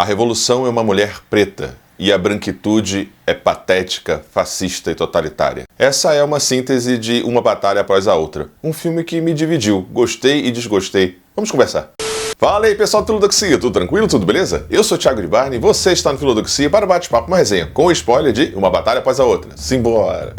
A revolução é uma mulher preta e a branquitude é patética, fascista e totalitária. Essa é uma síntese de Uma Batalha Após a Outra. Um filme que me dividiu, gostei e desgostei. Vamos conversar. Fala aí pessoal do Filodoxia, tudo tranquilo, tudo beleza? Eu sou o Thiago Ribarni e você está no Filodoxia para o bate-papo, uma resenha com o spoiler de Uma Batalha Após a Outra. Simbora!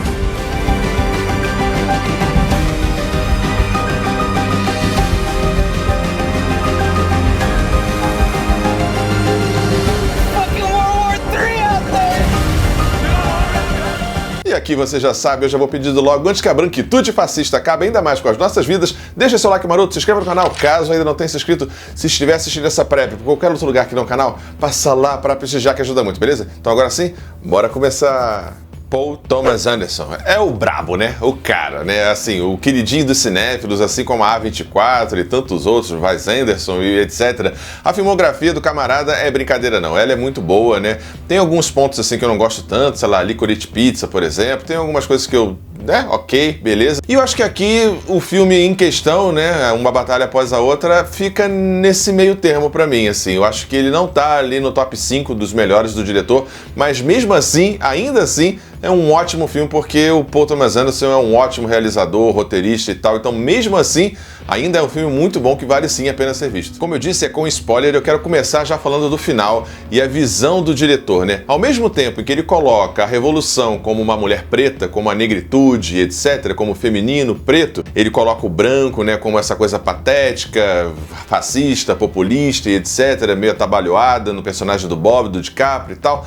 E aqui você já sabe, eu já vou pedindo logo, antes que a branquitude fascista acabe ainda mais com as nossas vidas, deixa seu like maroto, se inscreva no canal, caso ainda não tenha se inscrito, se estiver assistindo essa prévia por qualquer outro lugar que não é o canal, passa lá para prestigiar que ajuda muito, beleza? Então agora sim, bora começar! Paul Thomas Anderson é o brabo, né? O cara, né? Assim, o queridinho dos cinéfilos, assim como a A24 e tantos outros, Wes Anderson e etc. A filmografia do camarada é brincadeira não, ela é muito boa, né? Tem alguns pontos assim que eu não gosto tanto, sei lá, Licorice Pizza, por exemplo, tem algumas coisas que eu... ok, beleza. E eu acho que aqui o filme em questão, né, Uma Batalha Após a Outra, fica nesse meio termo pra mim, assim. Eu acho que ele não tá ali no top 5 dos melhores do diretor, mas mesmo assim, ainda assim, é um ótimo filme porque o Paul Thomas Anderson é um ótimo realizador, roteirista e tal. Então, mesmo assim, ainda é um filme muito bom que vale sim a pena ser visto. Como eu disse, é com spoiler, eu quero começar já falando do final e a visão do diretor, né? Ao mesmo tempo em que ele coloca a revolução como uma mulher preta, como a negritude, etc., como feminino, preto, ele coloca o branco, né, como essa coisa patética, fascista, populista e etc., meio atabalhoada no personagem do Bob, do DiCaprio e tal.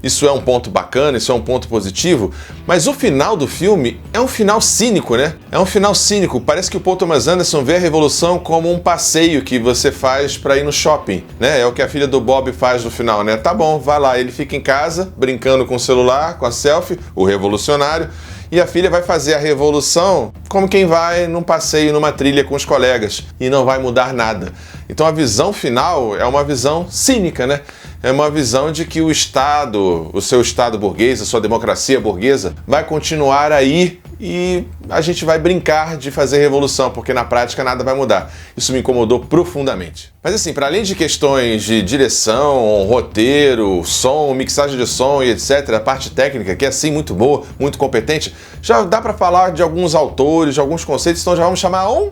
Isso é um ponto bacana, isso é um ponto positivo, mas o final do filme é um final cínico, né? É um final cínico. Parece que o Paul Thomas Anderson vê a revolução como um passeio que você faz pra ir no shopping, né? É o que a filha do Bob faz no final, né? Tá bom, vai lá, ele fica em casa, brincando com o celular, com a selfie, o revolucionário, e a filha vai fazer a revolução como quem vai num passeio, numa trilha com os colegas, e não vai mudar nada. Então a visão final é uma visão cínica, né? É uma visão de que o Estado, o seu Estado burguês, a sua democracia burguesa, vai continuar aí e a gente vai brincar de fazer revolução, porque na prática nada vai mudar. Isso me incomodou profundamente. Mas assim, para além de questões de direção, roteiro, som, mixagem de som e etc., a parte técnica, que é assim muito boa, muito competente, já dá para falar de alguns autores, de alguns conceitos, então já vamos chamar um...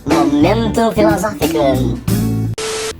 Momento Filosófico.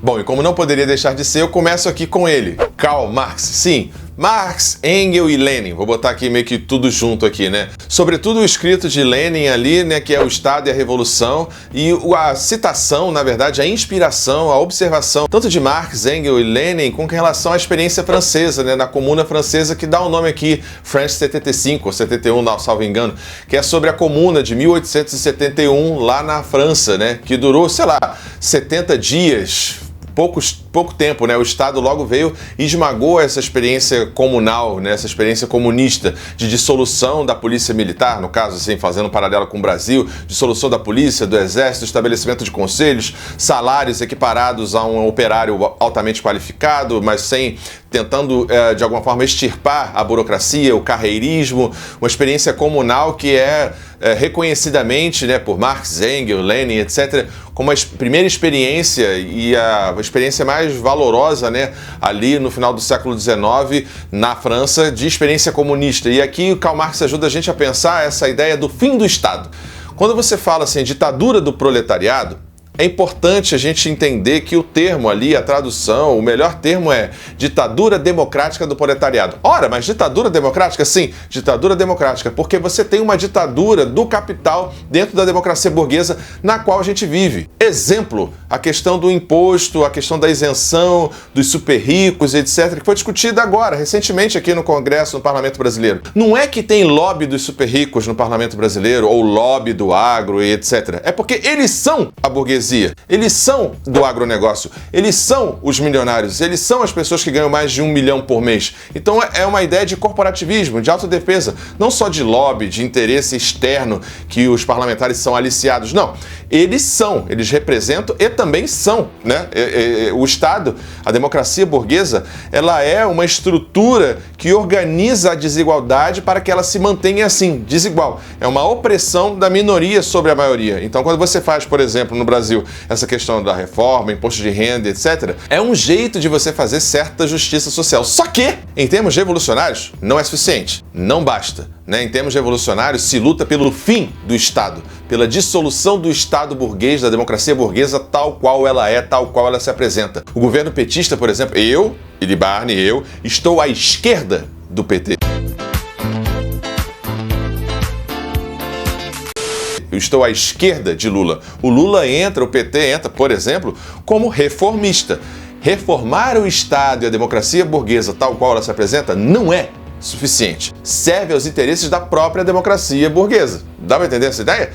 Bom, e como não poderia deixar de ser, eu começo aqui com ele, Karl Marx. Sim, Marx, Engels e Lenin. Vou botar aqui meio que tudo junto aqui, né? Sobretudo o escrito de Lenin ali, né, que é o Estado e a Revolução, e a citação, na verdade, a inspiração, a observação, tanto de Marx, Engels e Lenin, com relação à experiência francesa, né, na Comuna Francesa, que dá o nome aqui, France 75, ou 71, não, salvo engano, que é sobre a Comuna de 1871, lá na França, né, que durou, sei lá, 70 dias, pouco tempo, né? O Estado logo veio e esmagou essa experiência comunal, né? Essa experiência comunista de dissolução da polícia militar, no caso, assim, fazendo um paralelo com o Brasil, dissolução da polícia, do exército, estabelecimento de conselhos, salários equiparados a um operário altamente qualificado, mas tentando, de alguma forma, extirpar a burocracia, o carreirismo, uma experiência comunal que é reconhecidamente, né, por Marx, Engels, Lenin, etc., como a primeira experiência e a experiência mais valorosa, né, ali no final do século XIX, na França, de experiência comunista. E aqui o Karl Marx ajuda a gente a pensar essa ideia do fim do Estado. Quando você fala assim, ditadura do proletariado, é importante a gente entender que o termo ali, a tradução, o melhor termo é ditadura democrática do proletariado. Ora, mas ditadura democrática? Sim, ditadura democrática, porque você tem uma ditadura do capital dentro da democracia burguesa na qual a gente vive. Exemplo, a questão do imposto, a questão da isenção dos super ricos, etc., que foi discutida agora, recentemente aqui no Congresso, no Parlamento Brasileiro. Não é que tem lobby dos super ricos no Parlamento Brasileiro, ou lobby do agro e etc. É porque eles são a burguesia. Eles são do agronegócio, eles são os milionários, eles são as pessoas que ganham mais de 1 milhão por mês. Então é uma ideia de corporativismo, de autodefesa, não só de lobby, de interesse externo que os parlamentares são aliciados, não. Eles representam e também são, né? O Estado, a democracia burguesa, ela é uma estrutura que organiza a desigualdade para que ela se mantenha assim, desigual. É uma opressão da minoria sobre a maioria. Então, quando você faz, por exemplo, no Brasil, essa questão da reforma, imposto de renda, etc., é um jeito de você fazer certa justiça social. Só que, em termos revolucionários, não é suficiente, não basta. Né? Em termos revolucionários, se luta pelo fim do Estado, pela dissolução do Estado burguês, da democracia burguesa, tal qual ela é, tal qual ela se apresenta. O governo petista, por exemplo, eu estou à esquerda do PT. Eu estou à esquerda de Lula. O PT entra, por exemplo, como reformista. Reformar o Estado e a democracia burguesa, tal qual ela se apresenta, não é suficiente. Serve aos interesses da própria democracia burguesa. Dá para entender essa ideia?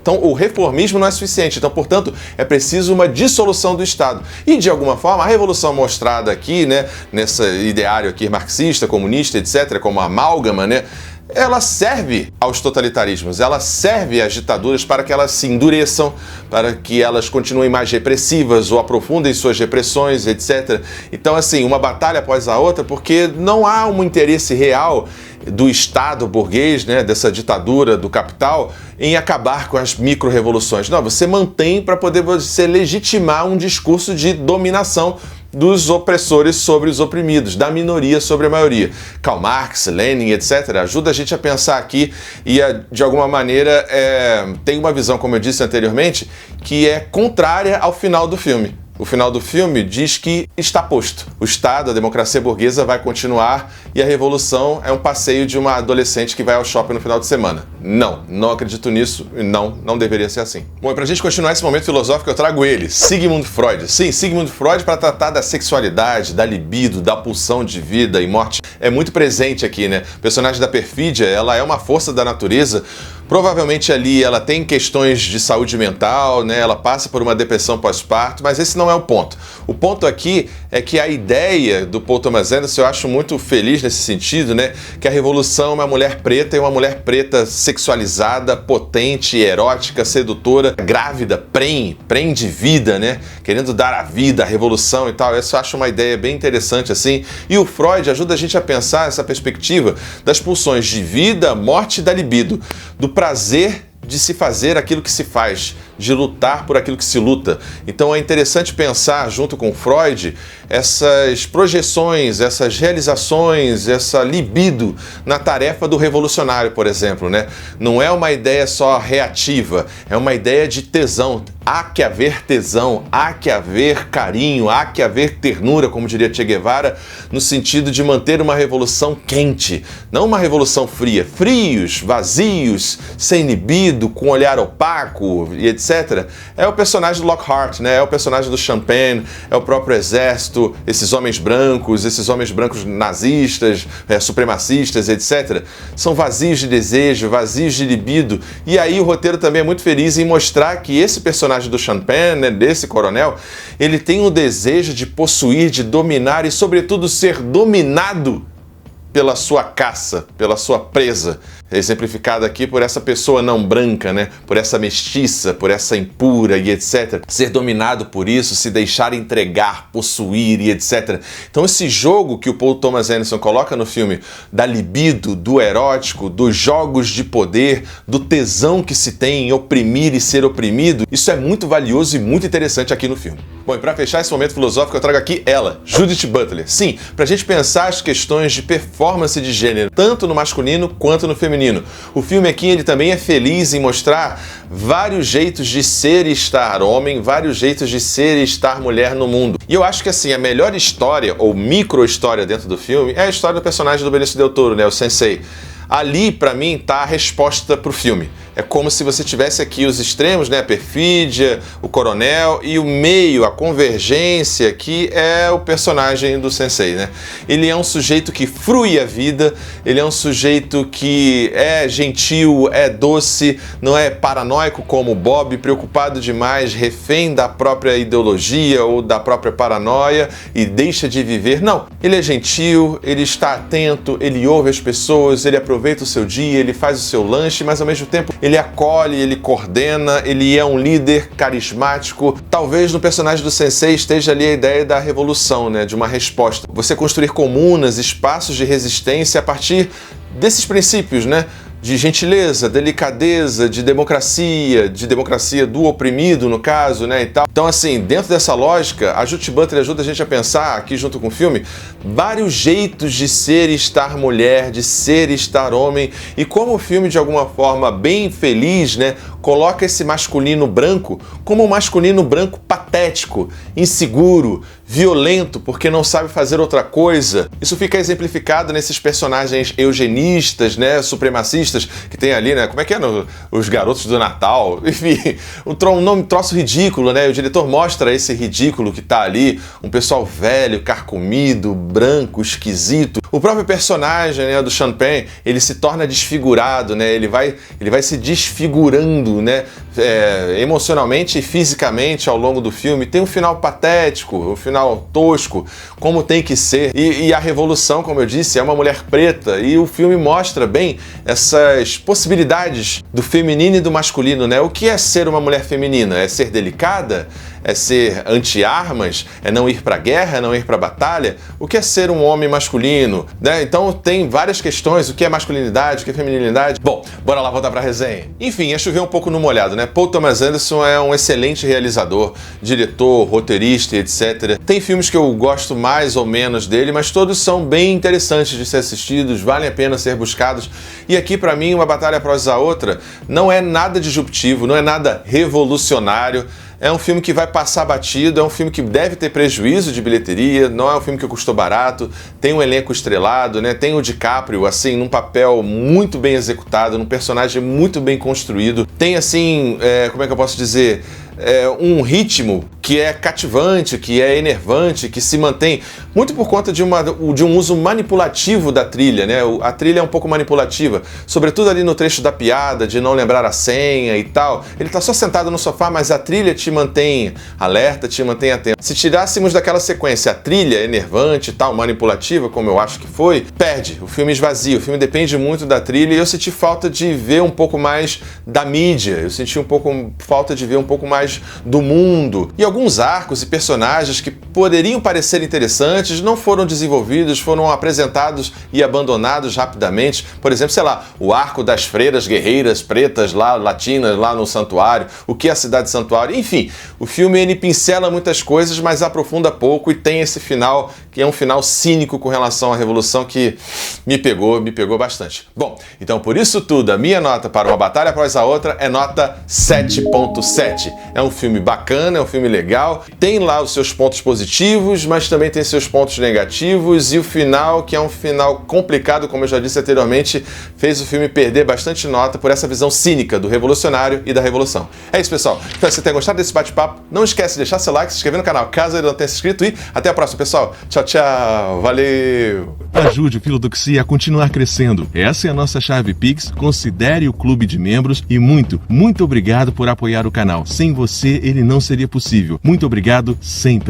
Então, o reformismo não é suficiente. Então, portanto, é preciso uma dissolução do Estado. E, de alguma forma, a revolução mostrada aqui, né, nesse ideário aqui marxista, comunista, etc., como amálgama, né, ela serve aos totalitarismos, ela serve às ditaduras para que elas se endureçam, para que elas continuem mais repressivas ou aprofundem suas repressões, etc. Então, assim, uma batalha após a outra, porque não há um interesse real do Estado burguês, né, dessa ditadura do capital, em acabar com as micro-revoluções. Não, você mantém para poder você legitimar um discurso de dominação dos opressores sobre os oprimidos, da minoria sobre a maioria. Karl Marx, Lenin, etc. ajuda a gente a pensar aqui e, de alguma maneira, tem uma visão, como eu disse anteriormente, que é contrária ao final do filme. O final do filme diz que está posto. O Estado, a democracia burguesa vai continuar e a revolução é um passeio de uma adolescente que vai ao shopping no final de semana. Não acredito nisso e não deveria ser assim. Bom, e pra gente continuar esse momento filosófico, eu trago ele, Sigmund Freud. Sim, Sigmund Freud, para tratar da sexualidade, da libido, da pulsão de vida e morte, é muito presente aqui, né? O personagem da perfídia, ela é uma força da natureza. Provavelmente ali ela tem questões de saúde mental, né? Ela passa por uma depressão pós-parto, mas esse não é o ponto. O ponto aqui é que a ideia do Paul Thomas Anderson, eu acho muito feliz nesse sentido, né? Que a revolução é uma mulher preta e uma mulher preta sexualizada, potente, erótica, sedutora, grávida, prem de vida, né? Querendo dar a vida, a revolução e tal. Essa eu acho uma ideia bem interessante assim. E o Freud ajuda a gente a pensar essa perspectiva das pulsões de vida, morte e da libido, do prazer de se fazer aquilo que se faz, de lutar por aquilo que se luta. Então é interessante pensar, junto com Freud, essas projeções, essas realizações, essa libido na tarefa do revolucionário, por exemplo, né? Não é uma ideia só reativa, é uma ideia de tesão. Há que haver tesão, há que haver carinho, há que haver ternura, como diria Che Guevara, no sentido de manter uma revolução quente, não uma revolução fria. Frios, vazios, sem libido, com olhar opaco e etc. É o personagem do Lockhart, né? É o personagem do Champagne, é o próprio exército, esses homens brancos nazistas, supremacistas, etc. São vazios de desejo, vazios de libido. E aí o roteiro também é muito feliz em mostrar que esse personagem do Champagne, né, desse coronel, ele tem o desejo de possuir, de dominar e, sobretudo, ser dominado pela sua caça, pela sua presa. Exemplificada aqui por essa pessoa não branca, né? Por essa mestiça, por essa impura e etc. Ser dominado por isso, se deixar entregar, possuir e etc. Então esse jogo que o Paul Thomas Anderson coloca no filme da libido, do erótico, dos jogos de poder, do tesão que se tem em oprimir e ser oprimido, isso é muito valioso e muito interessante aqui no filme. Bom, e para fechar esse momento filosófico, eu trago aqui ela, Judith Butler. Sim, pra gente pensar as questões de performance de gênero, tanto no masculino quanto no feminino. O filme aqui ele também é feliz em mostrar vários jeitos de ser e estar homem, vários jeitos de ser e estar mulher no mundo. E eu acho que assim, a melhor história ou micro-história dentro do filme é a história do personagem do Benício Del Toro, né, o Sensei. Ali, pra mim, tá a resposta pro filme. É como se você tivesse aqui os extremos, né? A perfídia, o coronel e o meio, a convergência, que é o personagem do Sensei, né? Ele é um sujeito que frui a vida, ele é um sujeito que é gentil, é doce, não é paranoico como o Bob, preocupado demais, refém da própria ideologia ou da própria paranoia e deixa de viver. Não, ele é gentil, ele está atento, ele ouve as pessoas, ele aproveita o seu dia, ele faz o seu lanche, mas ao mesmo tempo ele acolhe, ele coordena, ele é um líder carismático. Talvez no personagem do Sensei esteja ali a ideia da revolução, né, de uma resposta. Você construir comunas, espaços de resistência a partir desses princípios, né? De gentileza, delicadeza, de democracia do oprimido, no caso, né, e tal. Então, assim, dentro dessa lógica, a Judith Butler ajuda a gente a pensar, aqui junto com o filme, vários jeitos de ser e estar mulher, de ser e estar homem, e como o filme, de alguma forma bem feliz, né, coloca esse masculino branco como um masculino branco patético, inseguro, violento, porque não sabe fazer outra coisa. Isso fica exemplificado nesses personagens eugenistas, né, supremacistas, que tem ali, né, como é que é? Os Garotos do Natal, enfim, um troço ridículo, né, o diretor mostra esse ridículo que tá ali, um pessoal velho, carcomido, branco, esquisito. O próprio personagem, né, do Sean Penn, ele se torna desfigurado, né, ele vai se desfigurando, né, emocionalmente e fisicamente ao longo do filme. Tem um final patético, um final tosco, como tem que ser. E a revolução, como eu disse, é uma mulher preta, e o filme mostra bem essas possibilidades do feminino e do masculino, né? O que é ser uma mulher feminina? É ser delicada? É ser anti-armas? É não ir pra guerra? É não ir pra batalha? O que é ser um homem masculino? Né? Então tem várias questões. O que é masculinidade? O que é feminilidade? Bom, bora lá voltar pra resenha. Enfim, é chover um pouco no molhado, né? Paul Thomas Anderson é um excelente realizador, diretor, roteirista e etc. Tem filmes que eu gosto mais ou menos dele, mas todos são bem interessantes de ser assistidos, valem a pena ser buscados. E aqui, pra mim, Uma Batalha Após a Outra não é nada disruptivo, não é nada revolucionário. É um filme que vai passar batido, é um filme que deve ter prejuízo de bilheteria, não é um filme que custou barato, tem um elenco estrelado, né? Tem o DiCaprio, assim, num papel muito bem executado, num personagem muito bem construído. Tem, assim, como é que eu posso dizer? Um ritmo que é cativante, que é enervante, que se mantém muito por conta de um uso manipulativo da trilha, né? A trilha é um pouco manipulativa, sobretudo ali no trecho da piada, de não lembrar a senha e tal. Ele tá só sentado no sofá, mas a trilha te mantém alerta, te mantém atento. Se tirássemos daquela sequência a trilha enervante e tal, manipulativa, como eu acho que foi, perde, o filme esvazia, o filme depende muito da trilha, e eu senti falta de ver um pouco mais da mídia, eu senti falta de ver um pouco mais do mundo. E alguns arcos e personagens que poderiam parecer interessantes não foram desenvolvidos, foram apresentados e abandonados rapidamente. Por exemplo, sei lá, o arco das freiras guerreiras pretas lá, latinas, lá no santuário, o que é a cidade santuário, enfim. O filme, ele pincela muitas coisas, mas aprofunda pouco, e tem esse final, que é um final cínico com relação à revolução, que me pegou bastante. Bom, então por isso tudo, a minha nota para Uma Batalha Após a Outra é nota 7.7. É um filme bacana, é um filme legal, tem lá os seus pontos positivos, mas também tem seus pontos negativos, e o final, que é um final complicado, como eu já disse anteriormente, fez o filme perder bastante nota por essa visão cínica do revolucionário e da revolução. É isso, pessoal. Espero que você tenha gostado desse bate-papo. Não esquece de deixar seu like, se inscrever no canal caso ainda não tenha se inscrito, e até a próxima, pessoal. Tchau, tchau. Valeu! Ajude o Filodoxia a continuar crescendo. Essa é a nossa chave Pix. Considere o clube de membros e muito obrigado por apoiar o canal. Sem você, ele não seria possível. Muito obrigado sempre.